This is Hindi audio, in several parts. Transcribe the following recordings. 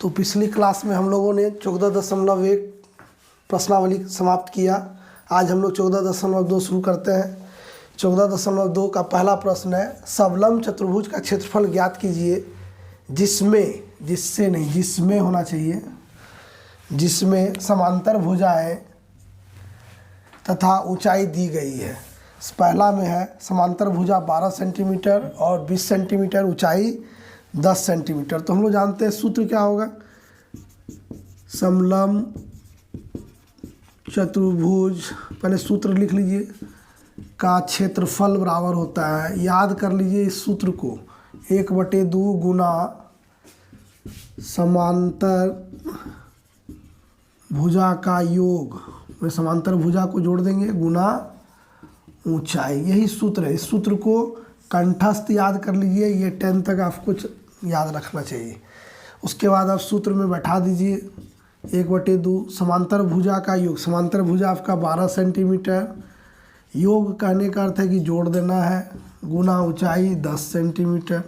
तो पिछली क्लास में हम लोगों ने 14.1 प्रश्नावली समाप्त किया। आज हम लोग 14.2 शुरू करते हैं। 14.2 का पहला प्रश्न है, सबलम चतुर्भुज का क्षेत्रफल ज्ञात कीजिए जिसमें होना चाहिए, जिसमें समांतर भुजाएं तथा ऊंचाई दी गई है। पहला में है समांतर भुजा 12 सेंटीमीटर और 20 सेंटीमीटर, ऊंचाई 10 सेंटीमीटर। तो हम लोग जानते हैं सूत्र क्या होगा, समलम चतुर्भुज, पहले सूत्र लिख लीजिए, का क्षेत्रफल बराबर होता है, याद कर लीजिए इस सूत्र को, 1/2 गुना समांतर भुजा का योग, में समांतर भुजा को जोड़ देंगे, गुना ऊंचाई। यही सूत्र है। इस सूत्र को कंठस्थ याद कर लीजिए, ये 10 तक आपको याद रखना चाहिए। उसके बाद आप सूत्र में बैठा दीजिए 1/2 समांतर भुजा का योग, समांतर भुजा आपका 12 सेंटीमीटर, योग कहने का अर्थ है कि जोड़ देना है, गुना ऊंचाई 10 सेंटीमीटर।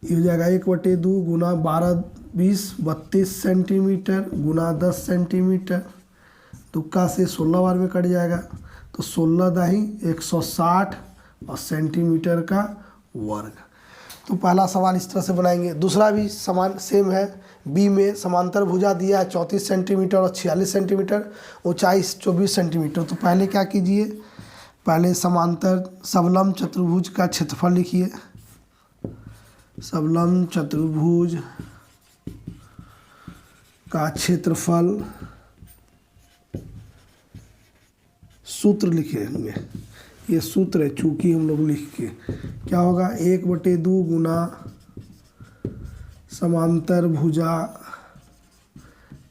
ये हो जाएगा 1/2 गुना 12 20 32 सेंटीमीटर गुना 10 सेंटीमीटर। तुक्का से 16 बार में कट जाएगा, तो 16 दाही 160 और सेंटीमीटर का वर्ग। तो पहला सवाल इस तरह से बनाएंगे। दूसरा भी समान सेम है। बी में समांतर भुजा दिया है 34 सेंटीमीटर और 46 सेंटीमीटर, ऊंचाई 24 सेंटीमीटर। तो पहले क्या कीजिए, पहले समांतर सबलम चतुर्भुज का क्षेत्रफल लिखिए। सबलम चतुर्भुज का क्षेत्रफल, सूत्र लिखे होंगे, ये सूत्र है चूंकि हम लोग लिख के, क्या होगा 1/2 गुना समांतर भुजा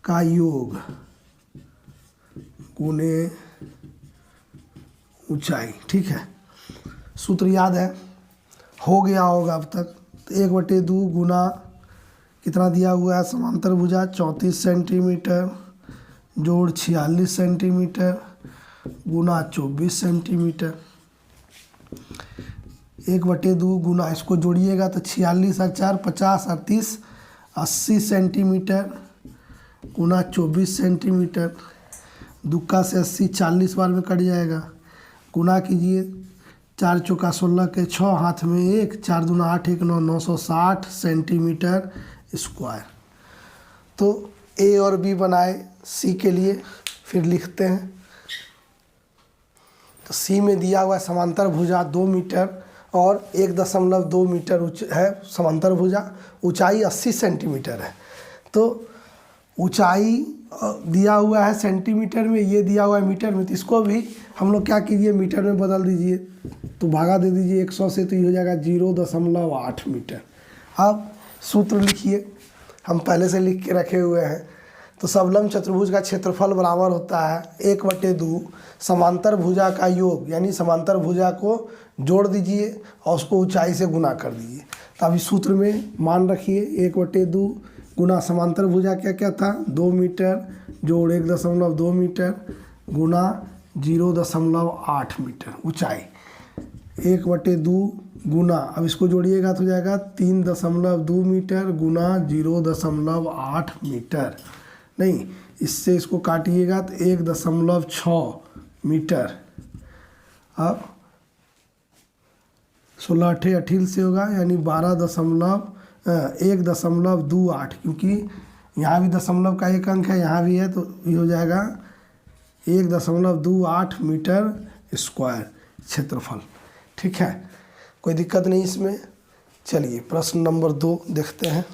का योग गुने ऊंचाई। ठीक है, सूत्र याद है, हो गया होगा अब तक। तो 1/2 गुना कितना दिया हुआ है, समांतर भुजा 34 सेंटीमीटर जोड़ 46 सेंटीमीटर गुना 24 सेंटीमीटर। 1/2 गुना, इसको जोड़िएगा तो 46 और 4 50 और 30 80 सेंटीमीटर गुना 24 सेंटीमीटर। दुक्का से 80 40 बार में कट जाएगा, गुना कीजिए, 4 चौका 16 के 6, हाथ में 1, 4 दूना 8 1 9 960 सेंटीमीटर स्क्वायर। तो ए और बी बनाए, सी के लिए फिर लिखते हैं। तो सी में दिया हुआ है समांतर भुजा 2 मीटर और 1.2 मीटर है समांतर भुजा, ऊंचाई 80 सेंटीमीटर है। तो ऊंचाई दिया हुआ है सेंटीमीटर में, ये दिया हुआ है मीटर में, तो इसको भी हम लोग क्या कीजिए, मीटर में बदल दीजिए। तो भागा दे दीजिए 100 से, तो ये हो जाएगा 0.8 मीटर। अब सूत्र लिखिए, हम पहले से लिख के रखे हुए हैं। तो सबलम चतुर्भुज का क्षेत्रफल बराबर होता है 1/2 समांतर भुजा का योग, यानी समांतर भुजा को जोड़ दीजिए और उसको ऊंचाई से गुना कर दीजिए। तो अभी सूत्र में मान रखिए, 1/2 गुना समांतर भुजा क्या क्या था, 2 मीटर जोड़ 1.2 मीटर गुना 0.8 मीटर ऊंचाई। 1/2 गुना, अब इसको जोड़िएगा तो हो जाएगा 3.2 मीटर गुना 0.8 मीटर। नहीं, इससे इसको काटिएगा तो 1.6 मीटर। अब 16 8 18 से होगा, यानी 1.28, क्योंकि यहाँ भी दशमलव का एक अंक है, यहाँ भी है, तो ये हो जाएगा 1.28 मीटर स्क्वायर क्षेत्रफल। ठीक है, कोई दिक्कत नहीं इसमें। चलिए प्रश्न नंबर 2 देखते हैं।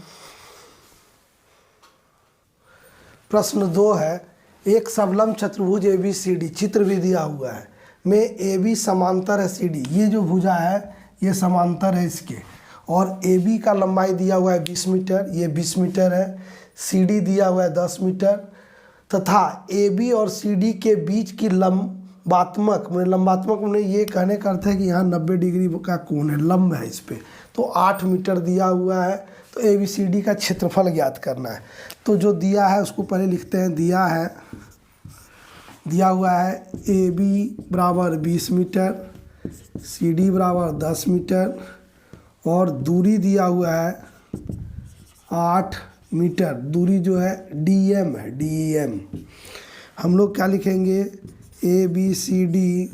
प्रश्न 2 है, एक सबलम चतुर्भुज ABCD, चित्र भी दिया हुआ है, में AB समांतर है CD, ये जो भुजा है ये समांतर है इसके, और AB का लंबाई दिया हुआ है 20 मीटर, ये 20 मीटर है, CD दिया हुआ है 10 मीटर, तथा AB और CD के बीच की लंबात्मक में ये कहने का अर्थ है कि यहाँ 90 डिग्री का कोण है, लंब है इस पर, तो 8 मीटर दिया हुआ है। तो ABCD का क्षेत्रफल ज्ञात करना है। तो जो दिया है उसको पहले लिखते हैं। दिया हुआ है AB बराबर 20 मीटर, CD बराबर 10 मीटर, और दूरी दिया हुआ है 8 मीटर। दूरी जो है DM है, DEM। हम लोग क्या लिखेंगे, ABCD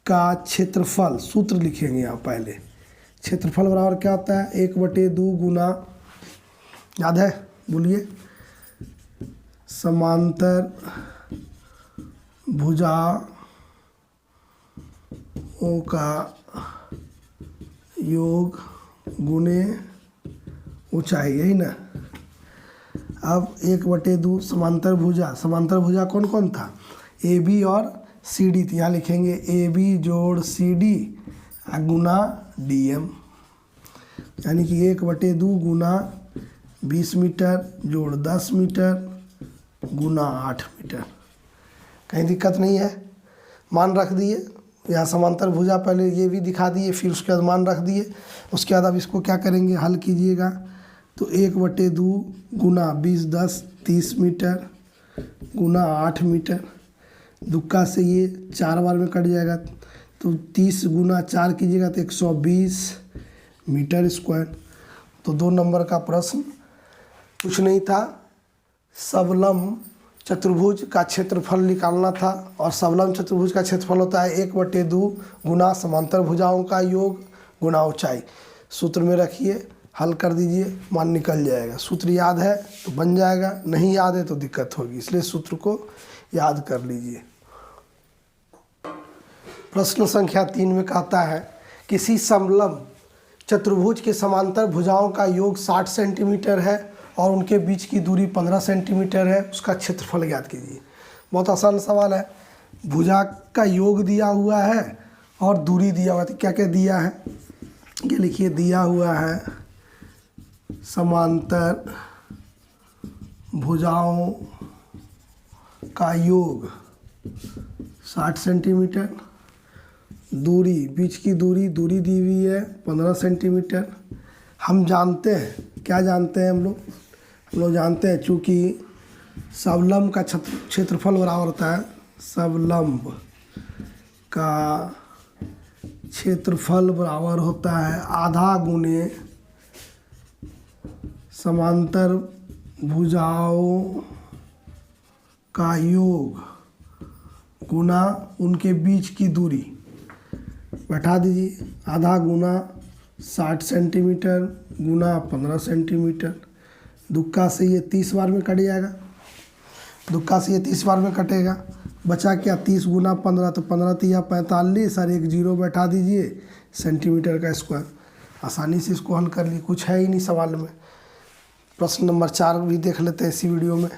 का क्षेत्रफल, सूत्र लिखेंगे यहाँ पहले। क्षेत्रफल बराबर क्या होता है, 1/2 गुना, याद है, बोलिए, समांतर भुजाओं का योग गुने ऊंचाई, यही ना। अब 1/2 समांतर भुजा कौन कौन था, AB और CD, तो यहाँ लिखेंगे AB जोड़ CD गुना DM, यानी कि 1/2 गुना 20 मीटर जोड़ 10 मीटर गुना 8 मीटर। कहीं दिक्कत नहीं है, मान रख दिए। यहाँ समांतर भुजा पहले ये भी दिखा दिए, फिर उसके बाद मान रख दिए। उसके बाद अब इसको क्या करेंगे, हल कीजिएगा। तो 1/2 गुना 20 10 30 मीटर गुना 8 मीटर, दुक्का से ये 4 बार में कट जाएगा, तो 30 गुना 4 कीजिएगा तो 120 मीटर स्क्वायर। तो 2 नंबर का प्रश्न कुछ नहीं था, सबलम चतुर्भुज का क्षेत्रफल निकालना था। और सबलम चतुर्भुज का क्षेत्रफल होता है 1/2 गुना समांतर भुजाओं का योग गुना ऊंचाई। सूत्र में रखिए, हल कर दीजिए, मान निकल जाएगा। सूत्र याद है तो बन जाएगा, नहीं याद है तो दिक्कत होगी, इसलिए सूत्र को याद कर लीजिए। प्रश्न संख्या 3 में कहता है, किसी समलम चतुर्भुज के समांतर भुजाओं का योग 60 सेंटीमीटर है और उनके बीच की दूरी 15 सेंटीमीटर है, उसका क्षेत्रफल ज्ञात कीजिए। बहुत आसान सवाल है। भुजा का योग दिया हुआ है और दूरी दिया हुआ है, तो क्या क्या दिया है, ये लिखिए, दिया हुआ है समांतर भुजाओं का योग 60 सेंटीमीटर, दूरी, बीच की दूरी दी हुई है 15 सेंटीमीटर। हम जानते हैं, क्या जानते हैं हम लोग जानते हैं, चूँकि सबलम्ब का क्षेत्रफल बराबर होता है, सबलम्ब का क्षेत्रफल बराबर होता है आधा गुने समांतर भुजाओं का योग गुना उनके बीच की दूरी। बैठा दीजिए, आधा गुना 60 सेंटीमीटर गुना 15 सेंटीमीटर, दुक्का से ये 30 बार में कट जाएगा, दुक्का से ये 30 बार में कटेगा, बचा क्या, 30 गुना 15, तो 15 तिया 45 और एक जीरो बैठा दीजिए, सेंटीमीटर का स्क्वायर। आसानी से इसको हल कर लिए, कुछ है ही नहीं सवाल में। प्रश्न नंबर 4 भी देख लेते हैं इसी वीडियो में।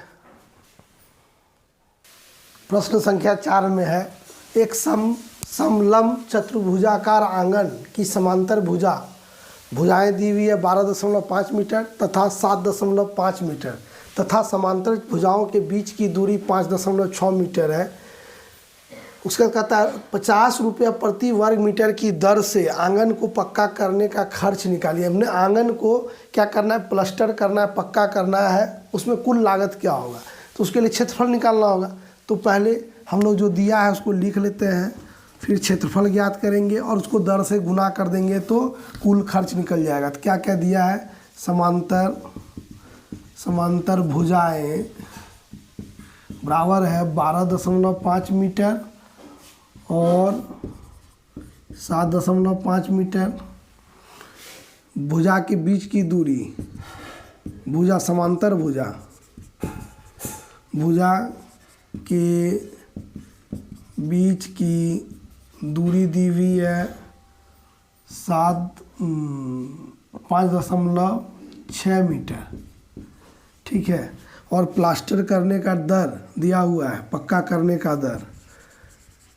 प्रश्न संख्या 4 में है, एक समलंब चतुर्भुजाकार आंगन की समांतर भुजाएं दी हुई है 12.5 मीटर तथा 7.5 मीटर तथा समांतर भुजाओं के बीच की दूरी 5.6 मीटर है। उसका कहता है 50 रुपया प्रति वर्ग मीटर की दर से आंगन को पक्का करने का खर्च निकालिए। हमने आंगन को क्या करना है, प्लास्टर करना है, पक्का करना है, उसमें कुल लागत क्या होगा, तो उसके लिए क्षेत्रफल निकालना होगा। तो पहले हम लोग जो दिया है उसको लिख लेते हैं, फिर क्षेत्रफल ज्ञात करेंगे और उसको दर से गुना कर देंगे तो कुल खर्च निकल जाएगा। तो क्या क्या दिया है, समांतर भुजाएं बराबर है 12.5 मीटर और 7.5 मीटर। भुजा के बीच की दूरी, भुजा समांतर भुजा के बीच की दूरी दी हुई है 5.6 मीटर, ठीक है। और प्लास्टर करने का दर दिया हुआ है, पक्का करने का दर,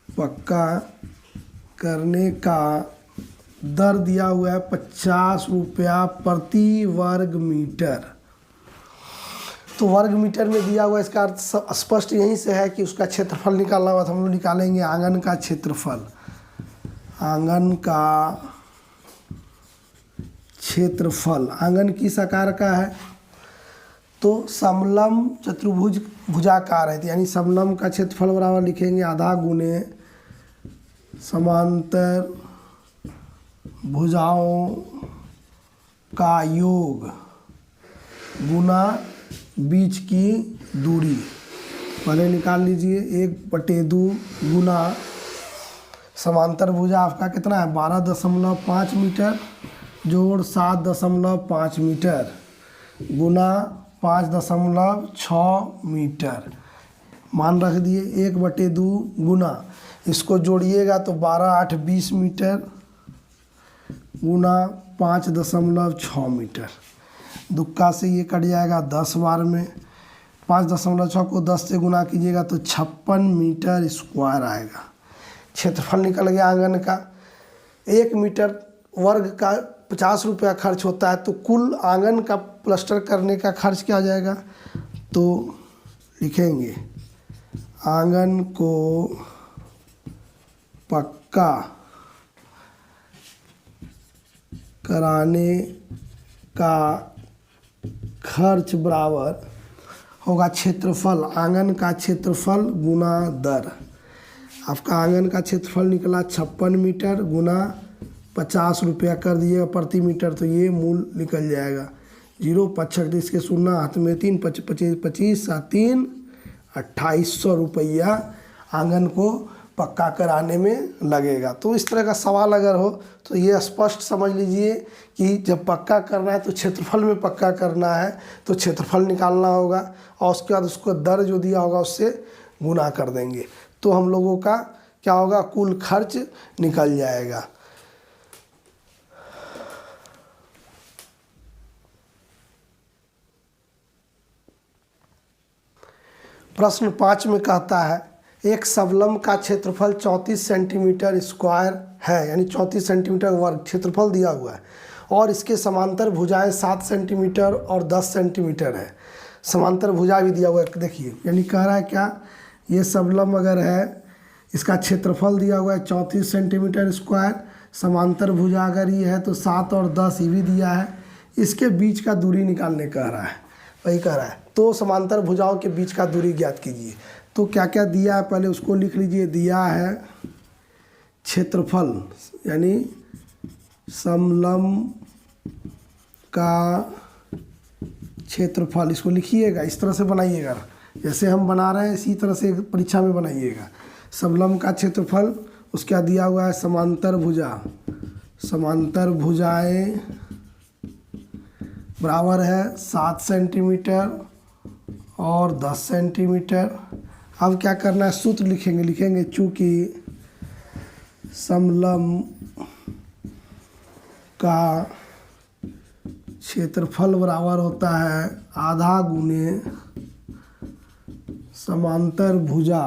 पक्का करने का दर दिया हुआ है 50 रुपया प्रति वर्ग मीटर। तो वर्ग मीटर में दिया हुआ, इसका अर्थ स्पष्ट यहीं से है कि उसका क्षेत्रफल निकालना हुआ। तो हम लोग निकालेंगे आंगन का क्षेत्रफल। आंगन का क्षेत्रफल, आंगन किस आकार का है, तो समलंब चतुर्भुज भुजाकार है, यानी समलंब का क्षेत्रफल बराबर लिखेंगे आधा गुने समांतर भुजाओं का योग गुना बीच की दूरी, पहले निकाल लीजिए 1/2 गुना समांतर भुजा आपका कितना है 12.5 मीटर जोड़ 7.5 मीटर गुना 5.6 मीटर, मान रख दिए 1/2 गुना, इसको जोड़िएगा तो 12 8 20 मीटर गुना 5.6 मीटर, दुक्का से ये कट जाएगा 10 बार में, 5.6 को 10 से गुना कीजिएगा तो 56 मीटर स्क्वायर आएगा। क्षेत्रफल निकल गया आंगन का। 1 मीटर वर्ग का 50 रुपया खर्च होता है, तो कुल आंगन का प्लास्टर करने का खर्च क्या आ जाएगा, तो लिखेंगे आंगन को पक्का कराने का खर्च बराबर होगा क्षेत्रफल, आंगन का क्षेत्रफल गुना दर। आपका आंगन का क्षेत्रफल निकला 56 मीटर गुना 50 रुपया कर दिएगा प्रति मीटर, तो ये मूल निकल जाएगा। 0 5 इसके 0 हाथ में 3 25 7 3 2800 रुपया आंगन को पक्का कराने में लगेगा। तो इस तरह का सवाल अगर हो तो ये स्पष्ट समझ लीजिए कि जब पक्का करना है तो क्षेत्रफल में पक्का करना है, तो क्षेत्रफल निकालना होगा और उसके बाद उसको दर जो दिया होगा उससे गुना कर देंगे, तो हम लोगों का क्या होगा, कुल खर्च निकल जाएगा। प्रश्न 5 में कहता है एक सबलम का क्षेत्रफल 34 सेंटीमीटर स्क्वायर है, यानी 34 सेंटीमीटर वर्ग क्षेत्रफल दिया हुआ है, और इसके समांतर भुजाएं 7 सेंटीमीटर और 10 सेंटीमीटर है। समांतर भुजा भी दिया हुआ है, देखिए, यानी कह रहा है क्या, ये सबलम अगर है, इसका क्षेत्रफल दिया हुआ है 34 सेंटीमीटर स्क्वायर, समांतर भुजा अगर ये है तो 7 और 10 ये भी दिया है, इसके बीच का दूरी निकालने कह रहा है, वही कह रहा है। तो समांतर भुजाओं के बीच का दूरी ज्ञात कीजिए। तो क्या क्या दिया है पहले उसको लिख लीजिए। दिया है क्षेत्रफल, यानी समलम का क्षेत्रफल, इसको लिखिएगा, इस तरह से बनाइएगा, जैसे हम बना रहे हैं इसी तरह से परीक्षा में बनाइएगा। समलम का क्षेत्रफल, उसका दिया हुआ है समांतर भुजा, समांतर भुजाएं बराबर है 7 सेंटीमीटर और 10 सेंटीमीटर। अब क्या करना है, सूत्र लिखेंगे चूँकि समलम का क्षेत्रफल बराबर होता है आधा गुने समांतर भुजा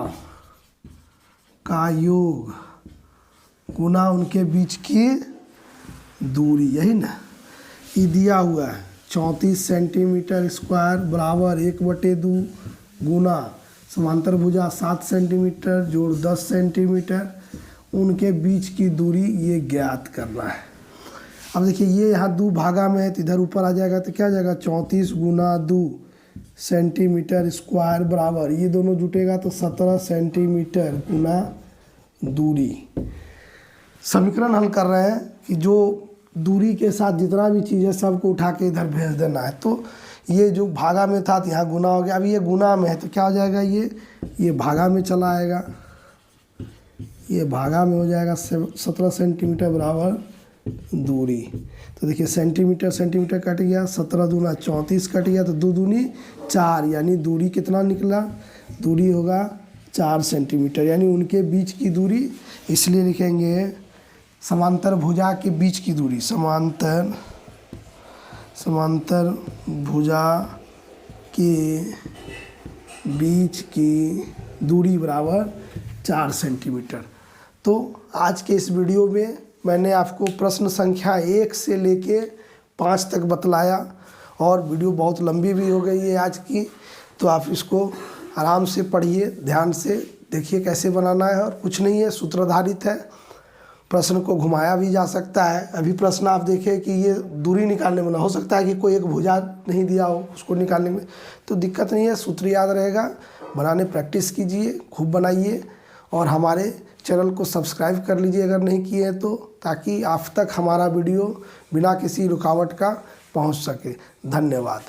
का योग गुना उनके बीच की दूरी, यही ना, ये दिया हुआ है 34 सेंटीमीटर स्क्वायर बराबर 1/2 गुना समांतर भुजा 7 सेंटीमीटर जोड़ 10 सेंटीमीटर, उनके बीच की दूरी ये ज्ञात करना है। अब देखिए ये यहाँ 2 भागा में है तो इधर ऊपर आ जाएगा, तो क्या आ जाएगा 34 गुना 2 सेंटीमीटर स्क्वायर बराबर, ये दोनों जुटेगा तो 17 सेंटीमीटर गुना दूरी। समीकरण हल कर रहे हैं कि जो दूरी के साथ जितना भी चीज़ है सबको उठा के इधर भेज देना है। तो ये जो भागा में था तो यहाँ गुना हो गया, अभी ये गुना में है तो क्या हो जाएगा, ये भागा में चला आएगा, ये भागा में हो जाएगा 17 सेंटीमीटर बराबर दूरी। तो देखिए सेंटीमीटर सेंटीमीटर कट गया, 17 दूना 34 कट गया, तो 2 दूनी 4, यानी दूरी कितना निकला, दूरी होगा 4 सेंटीमीटर, यानी उनके बीच की दूरी, इसलिए लिखेंगे समांतर भुजा के बीच की दूरी, समांतर भुजा के बीच की दूरी बराबर 4 सेंटीमीटर। तो आज के इस वीडियो में मैंने आपको प्रश्न संख्या 1 से लेके 5 तक बतलाया, और वीडियो बहुत लंबी भी हो गई है आज की, तो आप इसको आराम से पढ़िए, ध्यान से देखिए कैसे बनाना है, और कुछ नहीं है, सूत्राधारित है, प्रश्न को घुमाया भी जा सकता है। अभी प्रश्न आप देखें कि ये दूरी निकालने में ना, हो सकता है कि कोई एक भुजा नहीं दिया हो उसको निकालने में, तो दिक्कत नहीं है, सूत्र याद रहेगा, बनाने प्रैक्टिस कीजिए, खूब बनाइए, और हमारे चैनल को सब्सक्राइब कर लीजिए अगर नहीं किए हैं तो, ताकि आप तक हमारा वीडियो बिना किसी रुकावट का पहुंच सके। धन्यवाद।